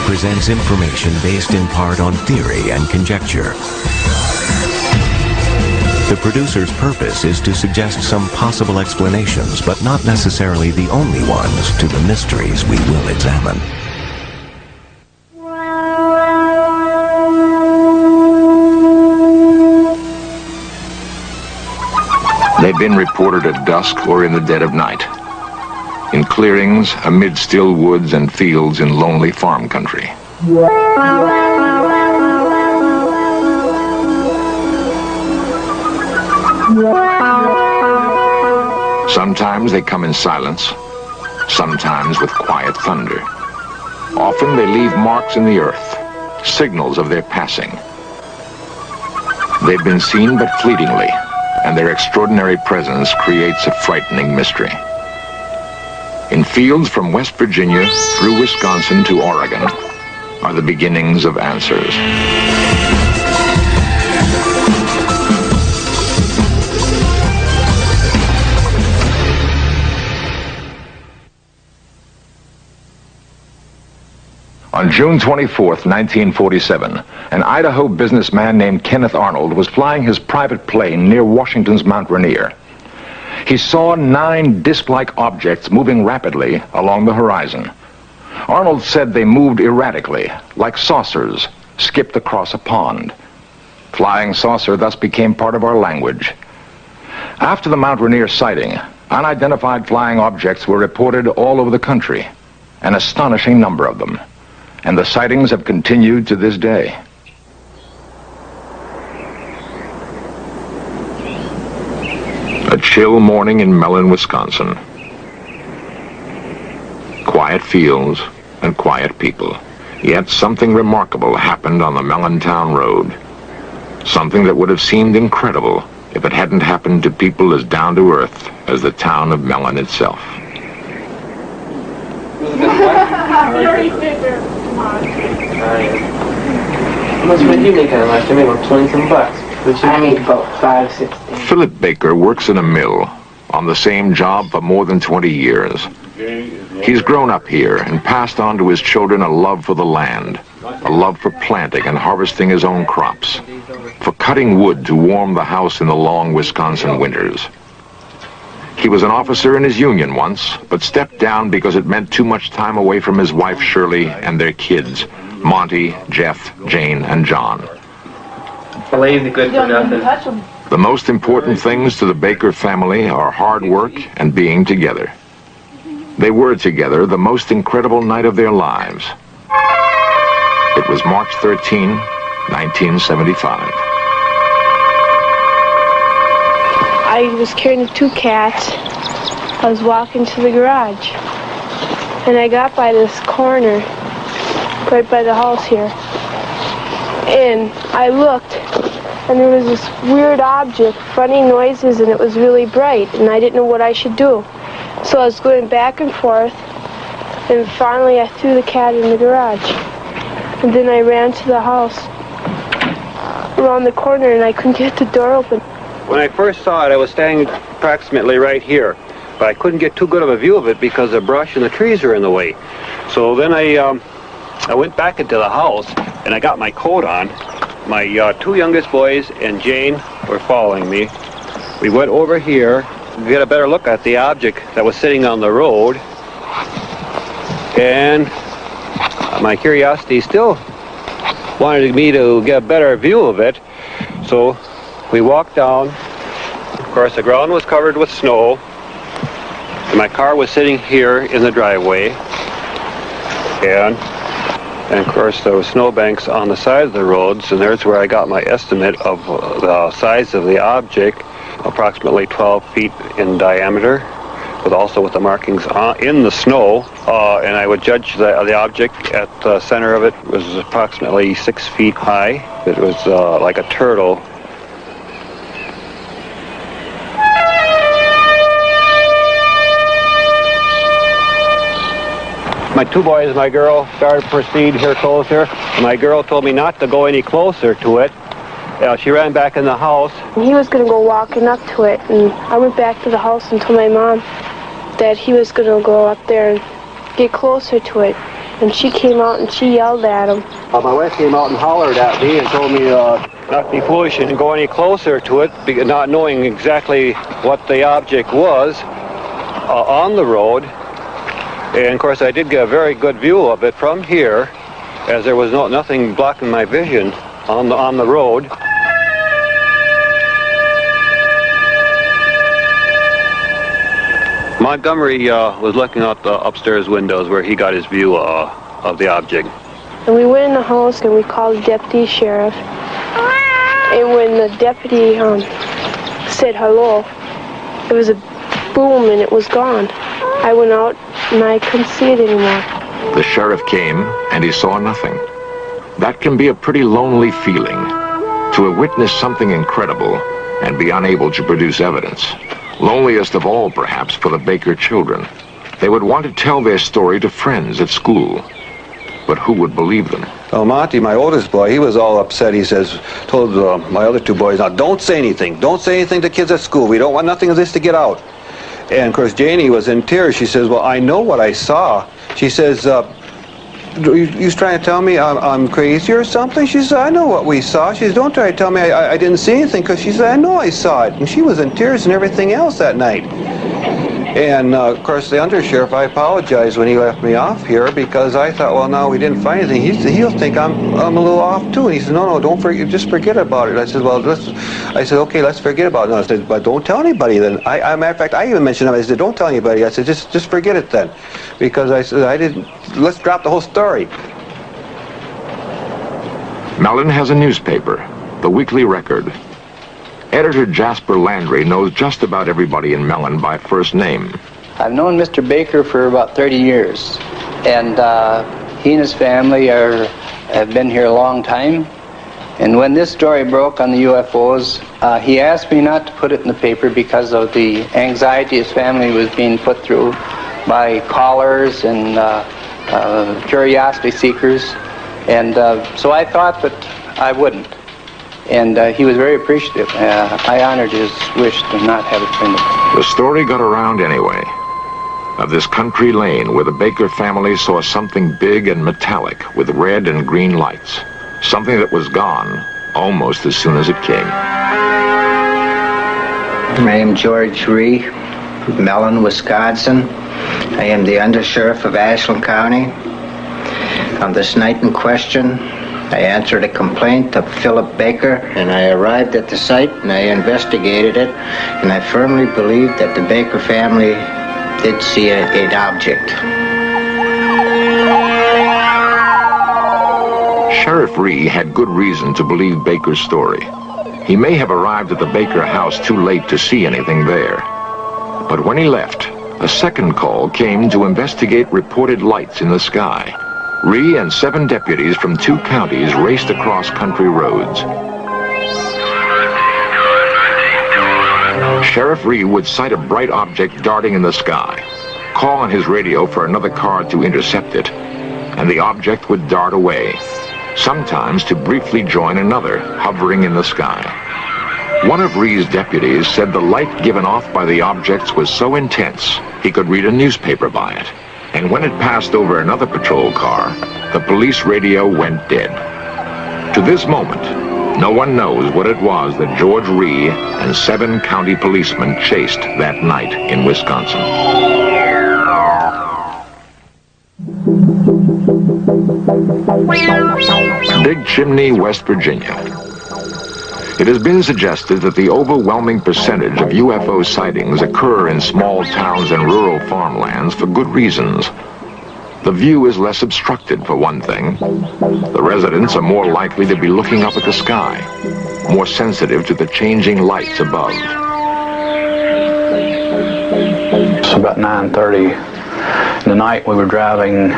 presents information based in part on theory and conjecture. The producer's purpose is to suggest some possible explanations, but not necessarily the only ones, to the mysteries we will examine. They've been reported at dusk or in the dead of night, in clearings amid still woods and fields in lonely farm country. Sometimes they come in silence, sometimes with quiet thunder. Often they leave marks in the earth, signals of their passing. They've been seen but fleetingly, and their extraordinary presence creates a frightening mystery. In fields from West Virginia through Wisconsin to Oregon are the beginnings of answers. On June 24th, 1947, an Idaho businessman named Kenneth Arnold was flying his private plane near Washington's Mount Rainier. He saw 9 disc-like objects moving rapidly along the horizon. Arnold said they moved erratically, like saucers skipped across a pond. Flying saucer thus became part of our language. After the Mount Rainier sighting, unidentified flying objects were reported all over the country, an astonishing number of them. And the sightings have continued to this day. A chill morning in Mellon, Wisconsin. Quiet fields and quiet people. Yet something remarkable happened on the Mellontown Road. Something that would have seemed incredible if it hadn't happened to people as down to earth as the town of Mellon itself. How much did you make out of last year? Maybe about 20-some bucks. I made about $5.60. Philip Baker works in a mill on the same job for more than 20 years. He's grown up here and passed on to his children a love for the land, a love for planting and harvesting his own crops, for cutting wood to warm the house in the long Wisconsin winters. He was an officer in his union once, but stepped down because it meant too much time away from his wife Shirley and their kids, Monty, Jeff, Jane, and John. Lazy, good for nothing. The most important things to the Baker family are hard work and being together. They were together the most incredible night of their lives. It was March 13, 1975. I was carrying 2 cats. I was walking to the garage, and I got by this corner, right by the house here, and I looked, and there was this weird object, funny noises, and it was really bright, and I didn't know what I should do. So I was going back and forth, and finally I threw the cat in the garage, and then I ran to the house around the corner, and I couldn't get the door open. When I first saw it, I was standing approximately right here, but I couldn't get too good of a view of it because the brush and the trees were in the way. So then I went back into the house, and I got my coat on. My 2 youngest boys and Jane were following me. We went over here to get a better look at the object that was sitting on the road, and my curiosity still wanted me to get a better view of it, so we walked down. Of course, the ground was covered with snow, and my car was sitting here in the driveway, and of course there were snowbanks on the side of the roads, and there's where I got my estimate of the size of the object, approximately 12 feet in diameter, with the markings in the snow, and I would judge the object at the center of it was approximately 6 feet high. It was like a turtle. My 2 boys and my girl started to proceed here closer. My girl told me not to go any closer to it. She ran back in the house. He was going to go walking up to it, and I went back to the house and told my mom that he was going to go up there and get closer to it. and she came out and she yelled at him. My wife came out and hollered at me and told me not to be foolish and go any closer to it, not knowing exactly what the object was on the road. And of course I did get a very good view of it from here, as there was nothing blocking my vision on the road. Montgomery was looking out the upstairs windows where he got his view of the object. And we went in the house and we called the deputy sheriff. And when the deputy said hello, it was a boom and it was gone. I went out and I couldn't see it anymore. The sheriff came and he saw nothing. That can be a pretty lonely feeling, to have witnessed something incredible and be unable to produce evidence. Loneliest of all, perhaps, for the Baker children. They would want to tell their story to friends at school. But who would believe them? Well, Monty, my oldest boy, he was all upset. He told my other two boys, now don't say anything. Don't say anything to kids at school. We don't want nothing of this to get out. And of course, Janie was in tears. She says, well, I know what I saw. She says, you trying to tell me I'm crazy or something? She said, I know what we saw. She says, don't try to tell me I didn't see anything, because she said, I know I saw it. And she was in tears and everything else that night. And of course, the undersheriff, I apologized when he left me off here, because I thought, well, no, we didn't find anything. He'll think I'm a little off too. And he said, no, don't forget, just forget about it. I said, well, I said, okay, let's forget about it. And I said, but don't tell anybody then. Matter of fact, I even mentioned him. I said, don't tell anybody. I said, just forget it then, because I said, let's drop the whole story. Mellon has a newspaper, the Weekly Record. Editor Jasper Landry knows just about everybody in Mellon by first name. I've known Mr. Baker for about 30 years, and he and his family have been here a long time. And when this story broke on the UFOs, he asked me not to put it in the paper because of the anxiety his family was being put through by callers and curiosity seekers. And so I thought that I wouldn't. And he was very appreciative. I honored his wish to not have it printed. The story got around anyway, of this country lane where the Baker family saw something big and metallic with red and green lights. Something that was gone almost as soon as it came. My name is George Ree, Mellon, Wisconsin. I am the undersheriff of Ashland County. On this night in question, I answered a complaint of Philip Baker, and I arrived at the site and I investigated it, and I firmly believe that the Baker family did see an object. Sheriff Ree had good reason to believe Baker's story. He may have arrived at the Baker house too late to see anything there. But when he left, a second call came to investigate reported lights in the sky. Ree and 7 deputies from 2 counties raced across country roads. Sheriff Ree would sight a bright object darting in the sky, call on his radio for another car to intercept it, and the object would dart away, sometimes to briefly join another hovering in the sky. One of Ree's deputies said the light given off by the objects was so intense he could read a newspaper by it. And when it passed over another patrol car, the police radio went dead. To this moment, no one knows what it was that George Ree and 7 county policemen chased that night in Wisconsin. Big Chimney, West Virginia. It has been suggested that the overwhelming percentage of UFO sightings occur in small towns and rural farmlands for good reasons. The view is less obstructed, for one thing. The residents are more likely to be looking up at the sky, more sensitive to the changing lights above. It's about 9:30 in the night. We were driving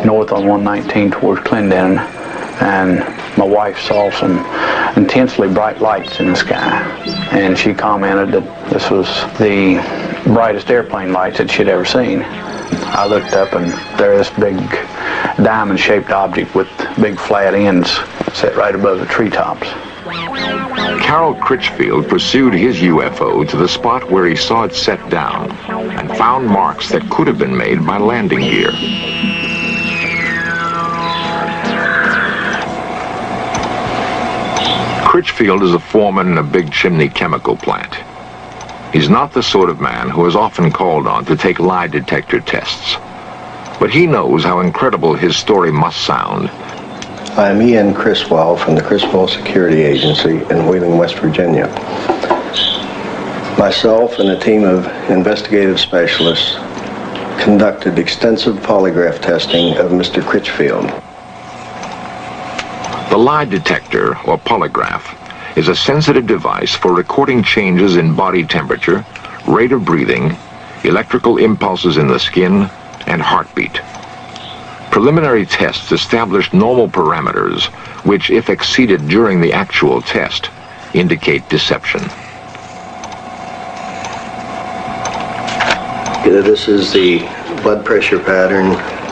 north on 119 towards Clendon, and my wife saw some intensely bright lights in the sky, and she commented that this was the brightest airplane lights that she'd ever seen. I looked up, and there this big diamond-shaped object with big flat ends set right above the treetops. Carol Critchfield pursued his UFO to the spot where he saw it set down and found marks that could have been made by landing gear. Critchfield is a foreman in a big chimney chemical plant. He's not the sort of man who is often called on to take lie detector tests. But he knows how incredible his story must sound. I'm Ian Criswell from the Criswell Security Agency in Wheeling, West Virginia. Myself and a team of investigative specialists conducted extensive polygraph testing of Mr. Critchfield. The lie detector, or polygraph, is a sensitive device for recording changes in body temperature, rate of breathing, electrical impulses in the skin, and heartbeat. Preliminary tests established normal parameters, which, if exceeded during the actual test, indicate deception. This is the blood pressure pattern,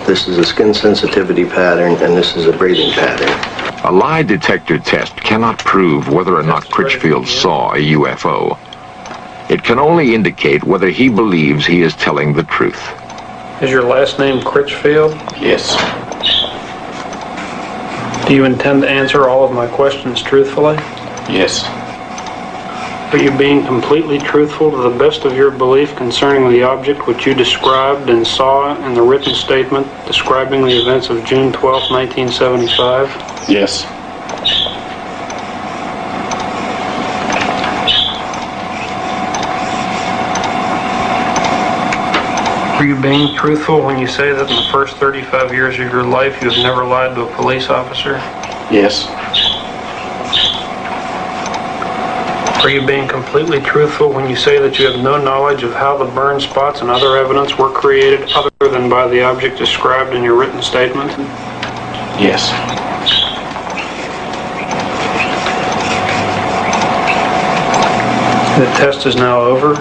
this is a skin sensitivity pattern, and this is a breathing pattern. A lie detector test cannot prove whether or not Critchfield saw a UFO. It can only indicate whether he believes he is telling the truth. Is your last name Critchfield? Yes. Do you intend to answer all of my questions truthfully? Yes. Are you being completely truthful to the best of your belief concerning the object which you described and saw in the written statement describing the events of June 12, 1975? Yes. Are you being truthful when you say that in the first 35 years of your life you have never lied to a police officer? Yes. Are you being completely truthful when you say that you have no knowledge of how the burn spots and other evidence were created other than by the object described in your written statement? Yes. The test is now over.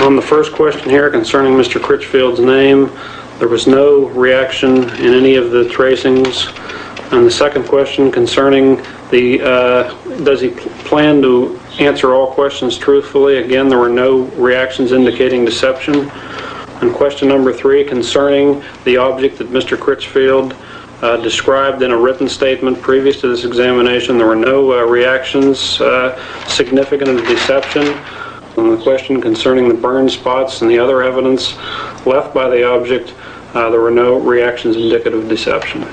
On the first question here concerning Mr. Critchfield's name, there was no reaction in any of the tracings. And the second question concerning the, does he plan to answer all questions truthfully? Again, there were no reactions indicating deception. And question number 3 concerning the object that Mr. Critchfield described in a written statement previous to this examination, there were no reactions significant of deception. On the question concerning the burn spots and the other evidence left by the object, there were no reactions indicative of deception.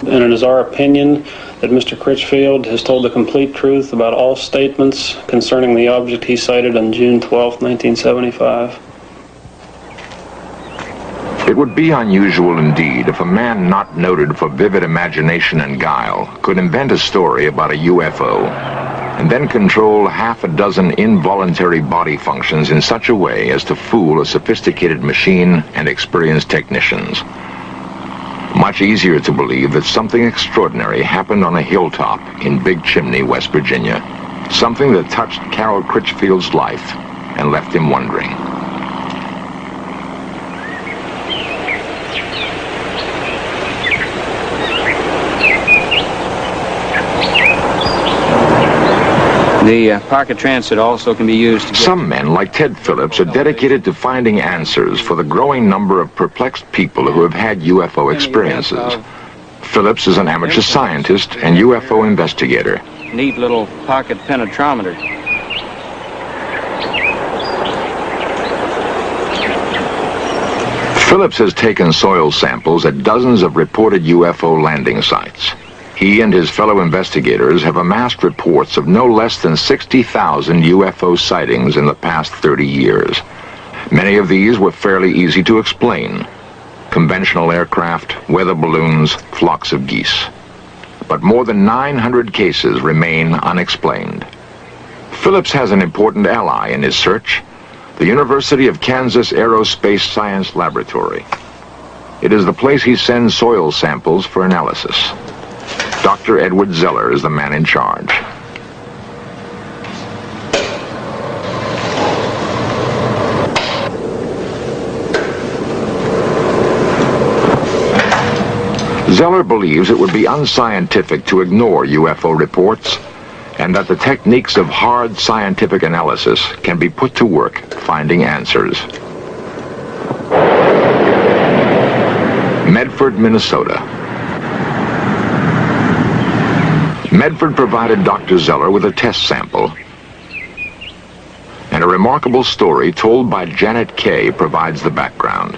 And it is our opinion that Mr. Critchfield has told the complete truth about all statements concerning the object he cited on June 12, 1975. It would be unusual indeed if a man not noted for vivid imagination and guile could invent a story about a UFO and then control half a dozen involuntary body functions in such a way as to fool a sophisticated machine and experienced technicians. Much easier to believe that something extraordinary happened on a hilltop in Big Chimney, West Virginia. Something that touched Carol Critchfield's life and left him wondering. The pocket transit also can be used to get... Some men, like Ted Phillips, are dedicated to finding answers for the growing number of perplexed people who have had UFO experiences. Phillips is an amateur scientist and UFO investigator. Neat little pocket penetrometer. Phillips has taken soil samples at dozens of reported UFO landing sites. He and his fellow investigators have amassed reports of no less than 60,000 UFO sightings in the past 30 years. Many of these were fairly easy to explain. Conventional aircraft, weather balloons, flocks of geese. But more than 900 cases remain unexplained. Phillips has an important ally in his search, the University of Kansas Aerospace Science Laboratory. It is the place he sends soil samples for analysis. Dr. Edward Zeller is the man in charge. Zeller believes it would be unscientific to ignore UFO reports, and that the techniques of hard scientific analysis can be put to work finding answers. Medford, Minnesota. Medford provided Dr. Zeller with a test sample, and a remarkable story told by Janet Kay provides the background.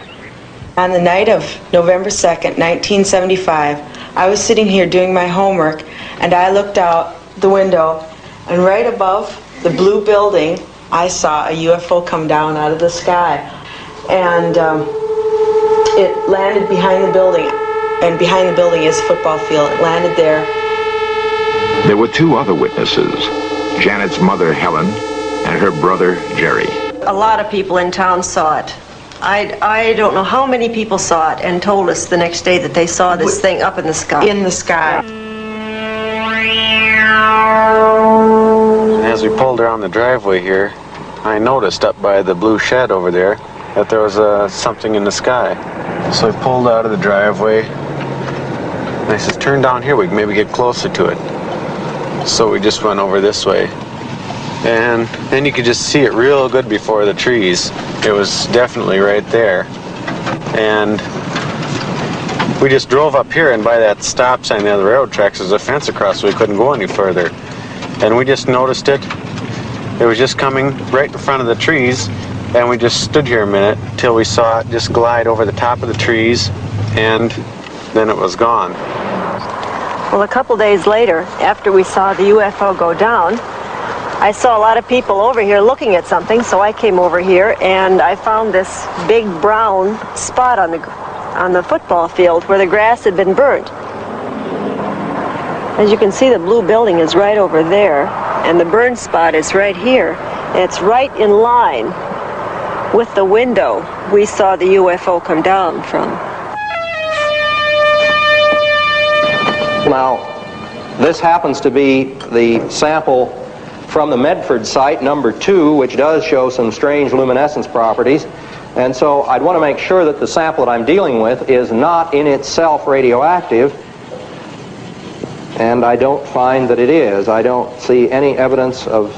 On the night of November 2nd, 1975, I was sitting here doing my homework, and I looked out the window, and right above the blue building, I saw a UFO come down out of the sky. And it landed behind the building, and behind the building is a football field. It landed there. There were two other witnesses, Janet's mother, Helen, and her brother, Jerry. A lot of people in town saw it. I don't know how many people saw it and told us the next day that they saw this thing up in the sky. In the sky. As we pulled around the driveway here, I noticed up by the blue shed over there that there was something in the sky. So I pulled out of the driveway, and I said, turn down here, we can maybe get closer to it. So we just went over this way. And then you could just see it real good before the trees. It was definitely right there. And we just drove up here, and by that stop sign there, the railroad tracks, there's a fence across, so we couldn't go any further. And we just noticed it. It was just coming right in front of the trees, and we just stood here a minute till we saw it just glide over the top of the trees, and then it was gone. Well, a couple days later, after we saw the UFO go down, I saw a lot of people over here looking at something, so I came over here and I found this big brown spot on the football field where the grass had been burnt. As you can see, the blue building is right over there, and the burned spot is right here. And it's right in line with the window we saw the UFO come down from. Now, this happens to be the sample from the Medford site, number 2, which does show some strange luminescence properties. And so I'd want to make sure that the sample that I'm dealing with is not in itself radioactive. And I don't find that it is. I don't see any evidence of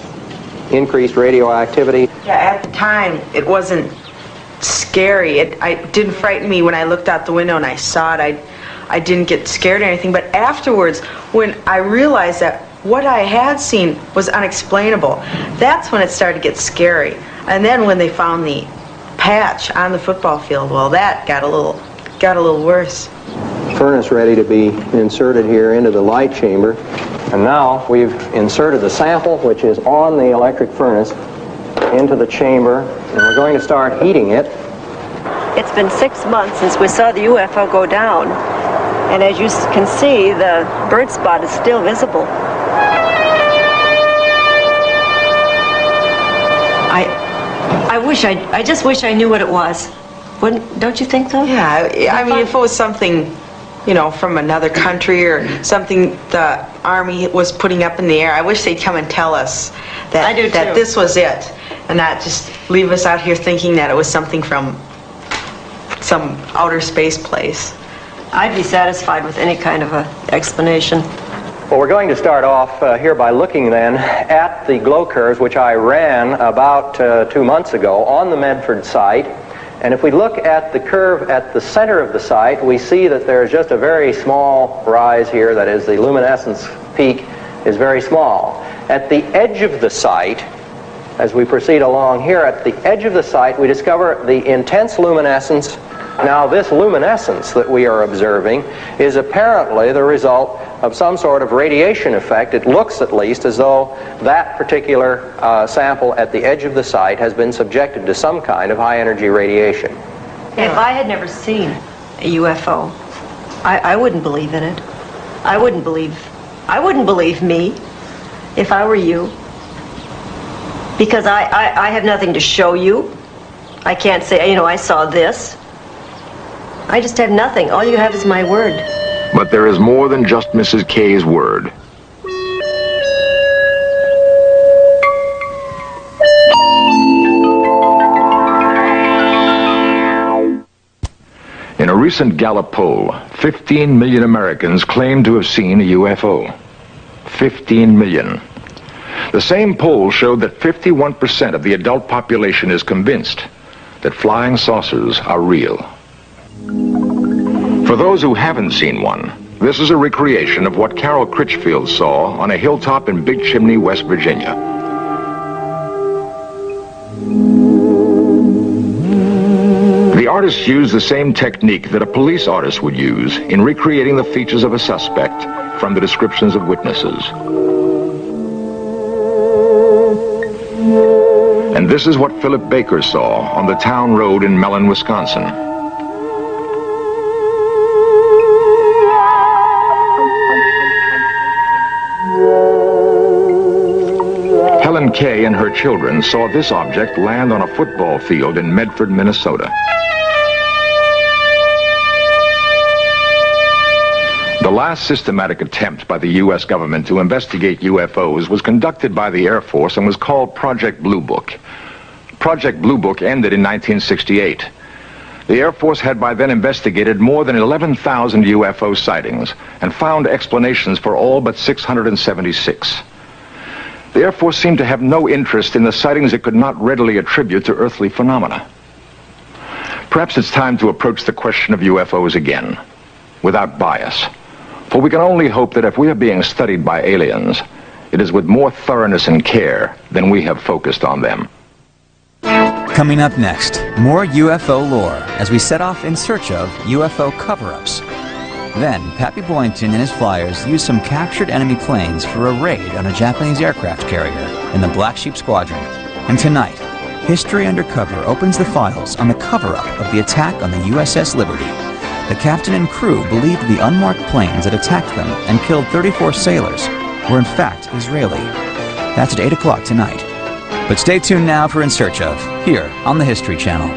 increased radioactivity. Yeah, at the time, it wasn't scary. It didn't frighten me when I looked out the window and I saw it. I didn't get scared or anything. But afterwards, when I realized that what I had seen was unexplainable, that's when it started to get scary. And then when they found the patch on the football field, well, that got a little worse. Furnace ready to be inserted here into the light chamber. And now we've inserted the sample, which is on the electric furnace, into the chamber, and we're going to start heating it. It's been 6 months since we saw the UFO go down, and as you can see, the burnt spot is still visible. I just wish I knew what it was. Don't you think so? Yeah, I mean, if it was something, you know, from another country or something the Army was putting up in the air, I wish they'd come and tell us that, that this was it, and not just leave us out here thinking that it was something from some outer space place. I'd be satisfied with any kind of an explanation. Well, we're going to start off here by looking then at the glow curves, which I ran about 2 months ago on the Medford site. And if we look at the curve at the center of the site, we see that there's just a very small rise here. That is, the luminescence peak is very small. At the edge of the site, as we proceed along here, at the edge of the site, we discover the intense luminescence. Now, this luminescence that we are observing is apparently the result of some sort of radiation effect. It looks, at least, as though that particular sample at the edge of the site has been subjected to some kind of high-energy radiation. If I had never seen a UFO, I wouldn't believe in it. I wouldn't believe me if I were you. Because I have nothing to show you. I can't say, you know, I saw this. I just have nothing. All you have is my word. But there is more than just Mrs. Kay's word. In a recent Gallup poll, 15 million Americans claim to have seen a UFO. 15 million. The same poll showed that 51% of the adult population is convinced that flying saucers are real. For those who haven't seen one, this is a recreation of what Carol Critchfield saw on a hilltop in Big Chimney, West Virginia. The artists used the same technique that a police artist would use in recreating the features of a suspect from the descriptions of witnesses. And this is what Philip Baker saw on the town road in Mellon, Wisconsin. Helen Kay and her children saw this object land on a football field in Medford, Minnesota. The last systematic attempt by the U.S. government to investigate UFOs was conducted by the Air Force and was called Project Blue Book. Project Blue Book ended in 1968. The Air Force had by then investigated more than 11,000 UFO sightings and found explanations for all but 676. The Air Force seemed to have no interest in the sightings it could not readily attribute to earthly phenomena. Perhaps it's time to approach the question of UFOs again, without bias. For we can only hope that if we are being studied by aliens, it is with more thoroughness and care than we have focused on them. Coming up next, more UFO lore as we set off in search of UFO cover-ups. Then, Pappy Boynton and his flyers used some captured enemy planes for a raid on a Japanese aircraft carrier in the Black Sheep Squadron. And tonight, History Undercover opens the files on the cover-up of the attack on the USS Liberty. The captain and crew believed the unmarked planes that attacked them and killed 34 sailors were in fact Israeli. That's at 8 o'clock tonight. But stay tuned now for In Search Of, here on the History Channel.